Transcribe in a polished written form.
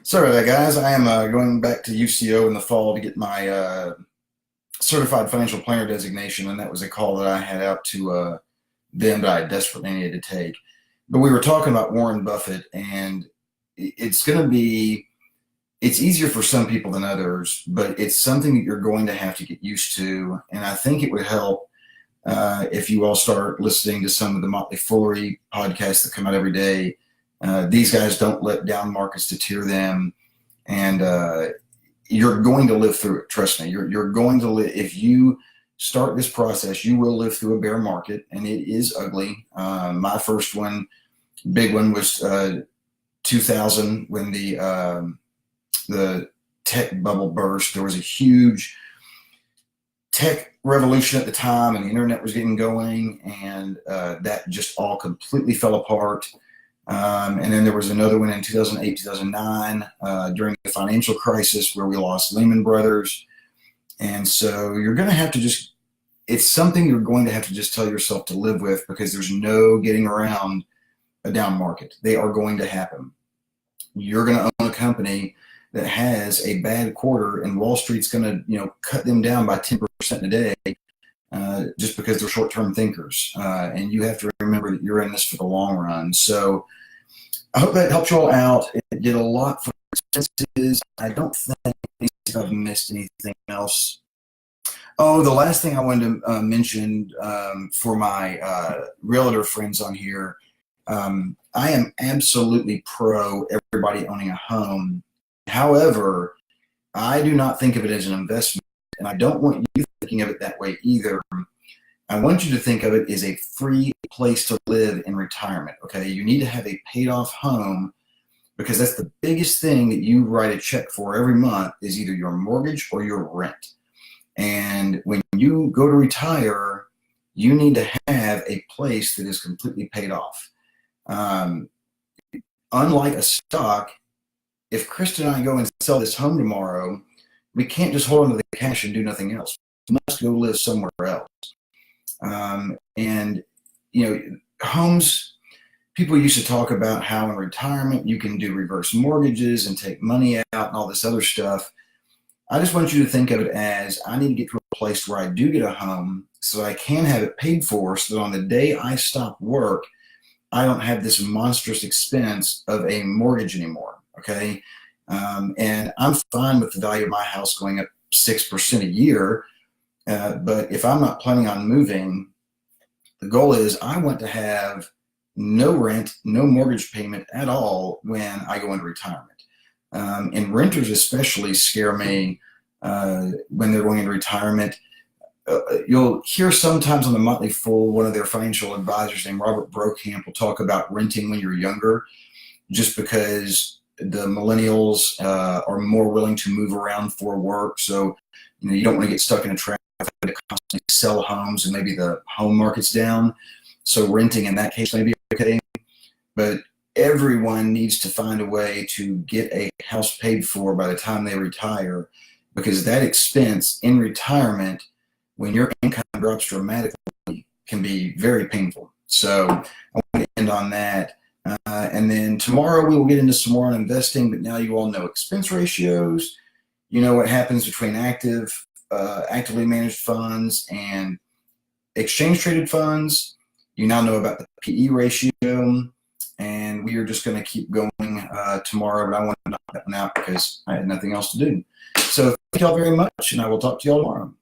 Sorry about that, guys. I am going back to UCO in the fall to get my certified financial planner designation, and that was a call that I had out to them that I desperately needed to take. But we were talking about Warren Buffett, and it's going to be it's easier for some people than others, but it's something that you're going to have to get used to. And I think it would help if you all start listening to some of the Motley Foolery podcasts that come out every day. These guys don't let down markets deter them, and you're going to live through it. Trust me, you're going to live. If you start this process, you will live through a bear market, and it is ugly. My first one, big one, was 2000 when the tech bubble burst. There was a huge tech revolution at the time, and the internet was getting going, and that just all completely fell apart. And then there was another one in 2008, 2009, during the financial crisis where we lost Lehman Brothers. And so you're going to have to it's something you're going to have to just tell yourself to live with, because there's no getting around a down market. They are going to happen. You're going to own a company that has a bad quarter, and Wall Street's going to, cut them down by 10% a day, just because they're short-term thinkers. And you have to remember that you're in this for the long run. So I hope that helps you all out. It did a lot for expenses. I don't think I've missed anything else. Oh, the last thing I wanted to mention, for my realtor friends on here, I am absolutely pro everybody owning a home. However, I do not think of it as an investment, and I don't want you thinking of it that way either. I want you to think of it as a free place to live in retirement, okay? You need to have a paid off home, because that's the biggest thing that you write a check for every month, is either your mortgage or your rent. And when you go to retire, you need to have a place that is completely paid off. Unlike a stock, if Kristen and I go and sell this home tomorrow, we can't just hold on to the cash and do nothing else. We must go live somewhere else. And, homes, people used to talk about how in retirement you can do reverse mortgages and take money out and all this other stuff. I just want you to think of it as, I need to get to a place where I do get a home so that I can have it paid for, so that on the day I stop work, I don't have this monstrous expense of a mortgage anymore. Okay. And I'm fine with the value of my house going up 6% a year. But if I'm not planning on moving, the goal is I want to have no rent, no mortgage payment at all when I go into retirement. And renters especially scare me when they're going into retirement. You'll hear sometimes on the Motley Fool, one of their financial advisors named Robert Brokamp will talk about renting when you're younger, just because the millennials are more willing to move around for work. So, you don't want to get stuck in a trap to constantly sell homes and maybe the home market's down. So renting in that case may be okay. But everyone needs to find a way to get a house paid for by the time they retire, because that expense in retirement, when your income drops dramatically, can be very painful. So I want to end on that. And then tomorrow we will get into some more on investing, but now you all know expense ratios. You know what happens between actively managed funds and exchange traded funds. You now know about the PE ratio, and we are just going to keep going tomorrow, but I want to knock that one out because I had nothing else to do. So thank y'all very much, and I will talk to y'all tomorrow.